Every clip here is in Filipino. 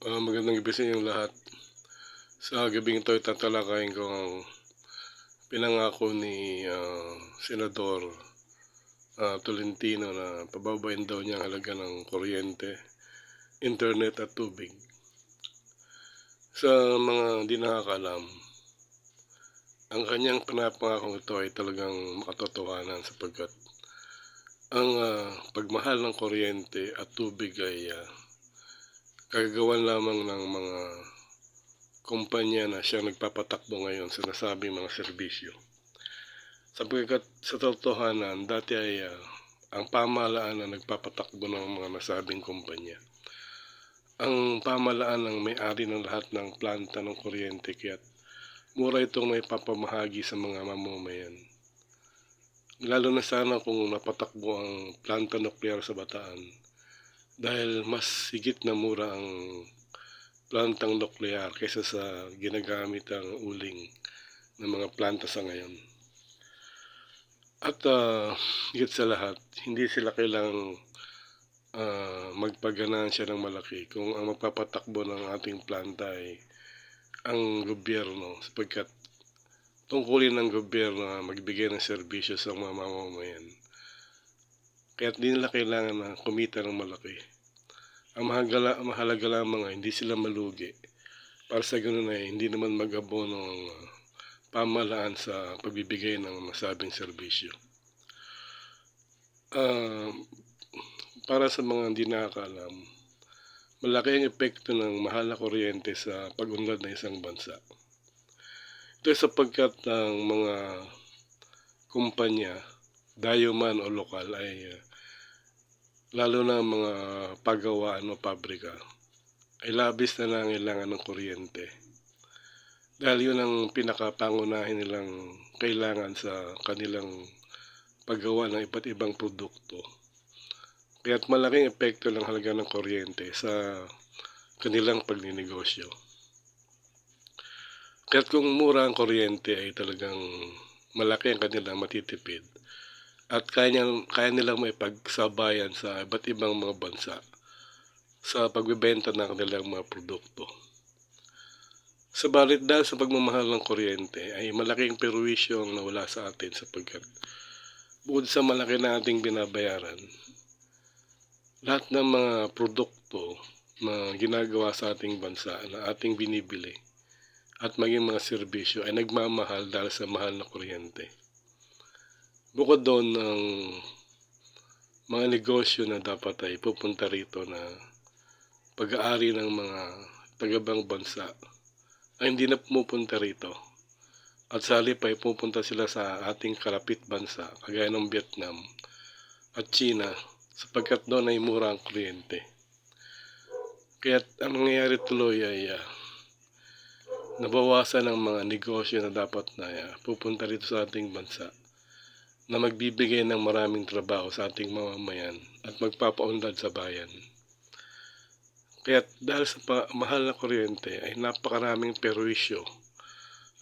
Magandang gabi sa inyong lahat. Sa gabing ito ay tatalakayin ko ang pinangako ni Senador Tolentino na pababain daw niya ang halaga ng kuryente, internet at tubig. Sa mga hindi nakakaalam, ang kanyang pinapangakong ito ay talagang makatotohanan sapagkat ang pagmahal ng kuryente at tubig ay kagagawan lamang ng mga kumpanya na siyang nagpapatakbo ngayon sa nasabing mga serbisyo. Sapagkat sa totohanan, dati ay ang pamahalaan na nagpapatakbo ng mga nasabing kumpanya. Ang pamahalaan ang may-ari ng lahat ng planta ng kuryente kaya mura itong may papamahagi sa mga mamamayan. Lalo na sana kung napatakbo ang planta nuklear sa Bataan dahil mas higit na mura ang plantang nuklear kaysa sa ginagamit ang uling ng mga planta sa ngayon. At higit sa lahat, hindi sila kailangang magpaganansya ng malaki kung ang magpapatakbo ng ating planta ay ang gobyerno sapagkat tungkulin ng gobyerno na magbigay ng serbisyo sa mga mamamayan. Kaya hindi nila kailangan na kumita ng malaki. Ang mahalaga lamang ay hindi sila malugi. Para sa ganun ay hindi naman mag-abono ang pamahalaan sa pagbibigay ng nasabing serbisyo. Para sa mga hindi nakakaalam, malaki ang epekto ng mahal na kuryente sa pag-unlad ng isang bansa. Ito sapagkat ang mga kumpanya, dayo man o lokal ay lalo na mga pagawaan o pabrika ay labis na nangailangan ng kuryente. Dahil yun ang pinakapangunahin nilang kailangan sa kanilang paggawa ng iba't ibang produkto. Kaya't malaking epekto ng halaga ng kuryente sa kanilang pagninegosyo. Kaya't kung mura ang kuryente ay talagang malaki ang kanilang matitipid at kaya nilang maipagsabayan sa iba't ibang mga bansa sa pagbebenta ng kanilang mga produkto. Sabalit dahil sa pagmamahal ng kuryente ay malaking perwisyo ang nawala sa atin sapagkat bukod sa malaki na ating binabayaran, lahat ng mga produkto na ginagawa sa ating bansa na ating binibili at maging mga serbisyo ay nagmamahal dahil sa mahal na kuryente. Bukod doon, ang mga negosyo na dapat ay pupunta rito na pag-aari ng mga taga-ibang bansa ay hindi na pumupunta rito. At sa halip ay pupunta sila sa ating kalapit bansa, kagaya ng Vietnam at China, sapagkat doon ay mura ang kuryente. Kaya ang nangyayari tuloy ay nabawasan ang mga negosyo na dapat na pupunta rito sa ating bansa na magbibigay ng maraming trabaho sa ating mamamayan at magpapaunlad sa bayan. Kaya dahil sa mahal na kuryente ay napakaraming perwisyo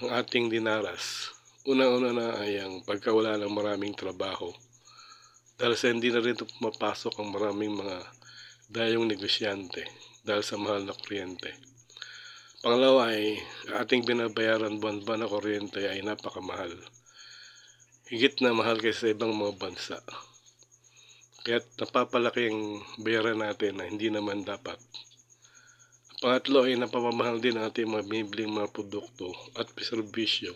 ang ating dinaras. Una-una na ay ang pagkawala ng maraming trabaho dahil sa hindi na rin pumapasok ang maraming mga dayong negosyante dahil sa mahal na kuryente. Pangalawa ay ating binabayaran buwan-buwan na kuryente ay napakamahal. Higit na mahal kaysa sa ibang mga bansa. Kaya napapalaki ang bayaran natin na hindi naman dapat. Pangatlo ay napapamahal din ang ating mga binibiling mga produkto at serbisyo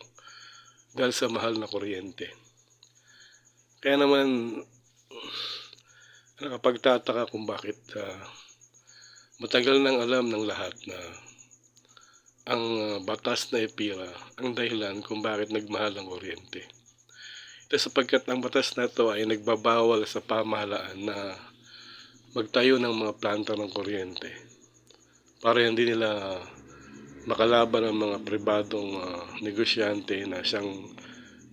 dahil sa mahal na kuryente. Kaya naman nakapagtataka kung bakit matagal nang alam ng lahat na ang batas na ipira ang dahilan kung bakit nagmahal ang kuryente. Ito sapagkat ang batas na ito ay nagbabawal sa pamahalaan na magtayo ng mga planta ng kuryente para hindi nila makalaban ang mga pribadong negosyante na siyang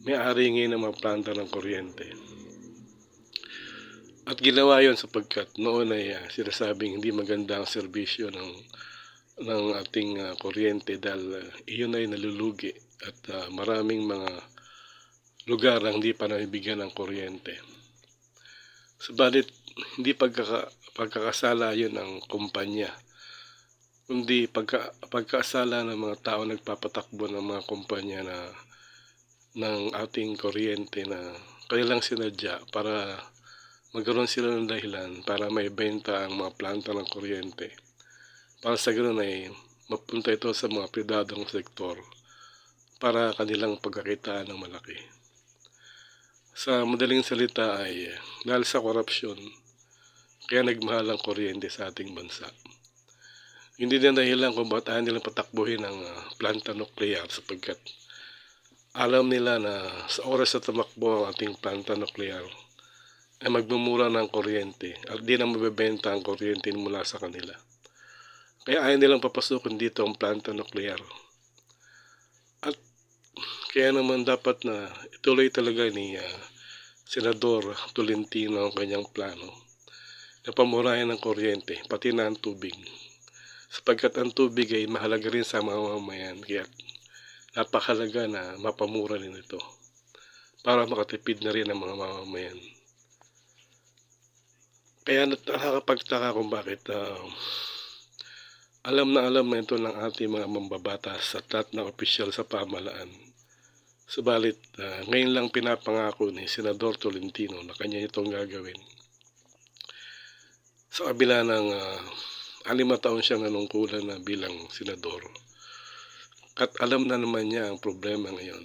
may-ari ngayon ng mga planta ng kuryente. At ginawa yon sapagkat noon ay sinasabing hindi maganda ang serbisyo ng ating kuryente dahil iyon ay nalulugi at maraming mga lugar ang hindi pa nabibigyan ng kuryente. Subalit hindi pagkakasala yun ng kumpanya kundi pagkaasala ng mga tao nagpapatakbo ng mga kumpanya ng ating kuryente na kanilang sinadya para magkaroon sila ng dahilan para maibenta ang mga planta ng kuryente. Para sa ganoon ay mapunta ito sa mga pribadong sektor para kanilang pagkakitaan ng malaki. Sa madaling salita ay dahil sa korupsyon, kaya nagmahal ang kuryente sa ating bansa. Hindi na dahilan kung bakit ayaw nilang patakbuhin ang planta nuklear sapagkat alam nila na sa oras na tumakbo ang ating planta nuklear ay magmumura ng kuryente at di na mabebenta ang kuryente mula sa kanila. Kaya ayaw nilang papasukin dito ang planta nuklear. At kaya naman dapat na ituloy talaga ni Senador Tolentino ang kanyang plano na pamurahin ng kuryente pati na ang tubig. Sapagkat ang tubig ay mahalaga rin sa mga mamamayan kaya napakahalaga na mapamura rin ito para makatipid na rin ang mga mamamayan. Kaya nakakapagtaka kung bakit alam na ito ng ating mga mambabatas at lahat ng opisyal sa pamahalaan. Subalit ngayon lang pinapangako ni Senador Tolentino na kanya itong gagawin. Sa kabila ng 6 taon siyang nanungkulan na bilang senador. At alam na naman niya ang problema ngayon.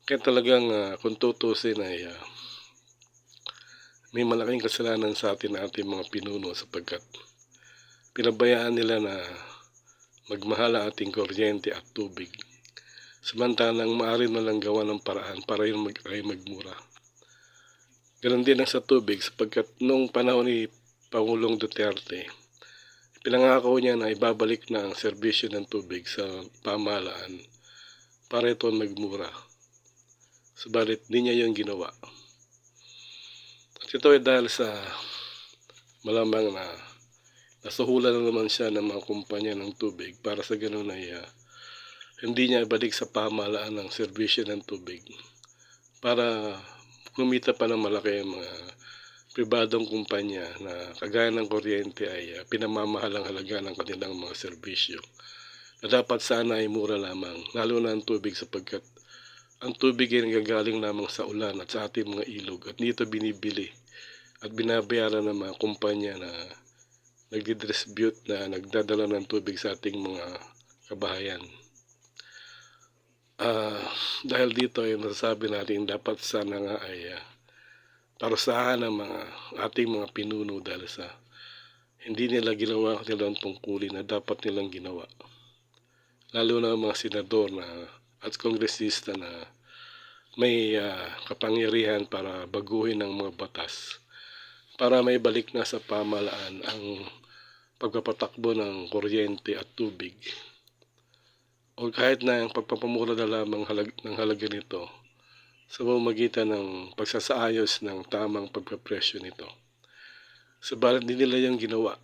Kaya talagang kung tutusin ay may malaking kasalanan sa ating mga pinuno sapagkat pinabayaan nila na magmahal ang ating kuryente at tubig. Samantalang maaari na lang gawa ng paraan para yun ay magmura. Ganon din ang sa tubig sapagkat noong panahon ni Pangulong Duterte, pinangako niya na ibabalik na ang serbisyo ng tubig sa pamahalaan para ito magmura. Subalit di niya yun ginawa. At ito ay dahil sa malamang na nasuhulan na naman siya ng mga kumpanya ng tubig para sa ganun ay hindi niya ibalik sa pamahalaan ng serbisyo ng tubig para kumita pa ng malaki ang mga pribadong kumpanya na kagaya ng kuryente ay pinamamahal ang halaga ng kanilang mga serbisyo na dapat sana ay mura lamang, lalo na ang tubig sapagkat ang tubig ay nagagaling lamang sa ulan at sa ating mga ilog at dito binibili at binabayaran ng mga kumpanya na nagdidistribute na nagdadala ng tubig sa ating mga kabahayan. Dahil dito ay nasasabi natin dapat sana nga ay parusahan ng ating mga pinuno dahil sa hindi nila ginawa nilang tungkulin na dapat nilang ginawa. Lalo na ang mga senador at kongresista na may kapangyarihan para baguhin ang mga batas para may balik na sa pamahalaan ang pagpapatakbo ng kuryente at tubig o kahit na ang pagpapamura na lamang ng halaga nito sa pamamagitan ng pagsasaayos ng tamang pagpapresyo nito. Subalit hindi nila yung ginawa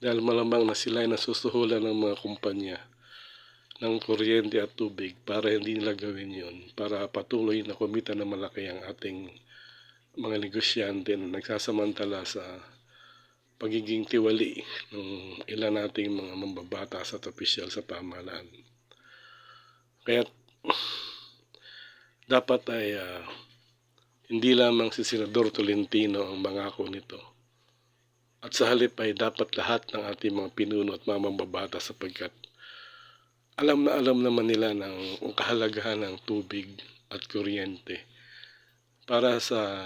dahil malamang na sila ay nasusuhulan ng mga kumpanya ng kuryente at tubig para hindi nila gawin yun para patuloy na kumita na malaki ang ating mga negosyante na nagsasamantala sa pagiging tiwali ng ilan nating mga mambabatas at opisyal sa pamahalaan. Kaya dapat ay hindi lamang si Senador Tolentino ang mangako nito. At sa halip ay dapat lahat ng ating mga pinuno at mga mambabatas sapagkat alam naman nila ng kahalagahan ng tubig at kuryente para sa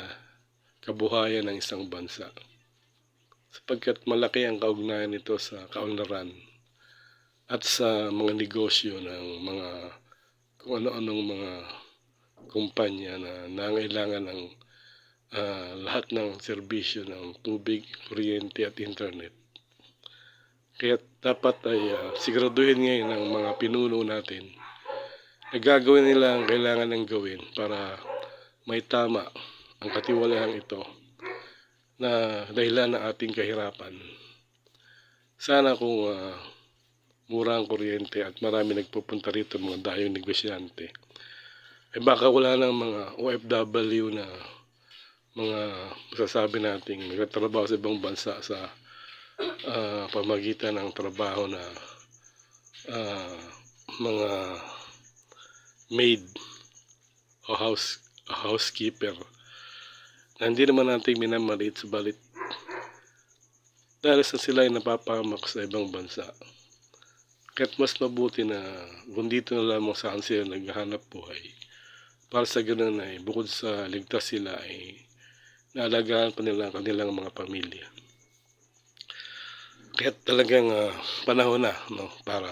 kabuhayan ng isang bansa. Sapagkat malaki ang kaugnayan nito sa kaunlaran at sa mga negosyo ng mga kung ano-anong mga kumpanya na nangailangan ng lahat ng serbisyo ng tubig, kuryente at internet. Kaya dapat ay siguraduhin ngayon ng mga pinuno natin na gagawin nila ang kailangan ng gawin para may tama ang katiwalian ito na dahilan ng ating kahirapan. Sana kung mura ang kuryente at marami nagpupunta rito mga dayong negosyante, baka wala ng mga OFW na mga masasabi nating nagtatrabaho sa ibang bansa sa pamagitan ng trabaho na mga maid o housekeeper na hindi naman natin minamaliit, subalit dahil sa sila ay napapahamak sa ibang bansa. Kaya't mas mabuti na kung dito na lamang saan sila naghahanap buhay. Para sa ganun ay bukod sa ligtas sila ay naalagaan pa nila ang kanilang mga pamilya. Kaya't talagang panahon na, no, para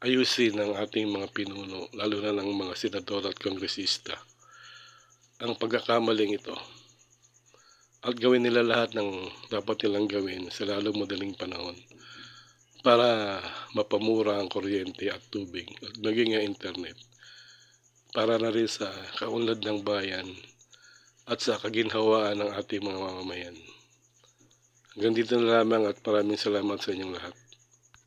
ayusin ng ating mga pinuno, lalo na ng mga senador at kongresista, ang pagkakamaling ito. At gawin nila lahat ng dapat nilang gawin sa lalong madaling panahon para mapamura ang kuryente at tubig at maging ang internet para na rin sa kaunlad ng bayan at sa kaginhawaan ng ating mga mamamayan. Hanggang dito na lamang at maraming salamat sa inyong lahat.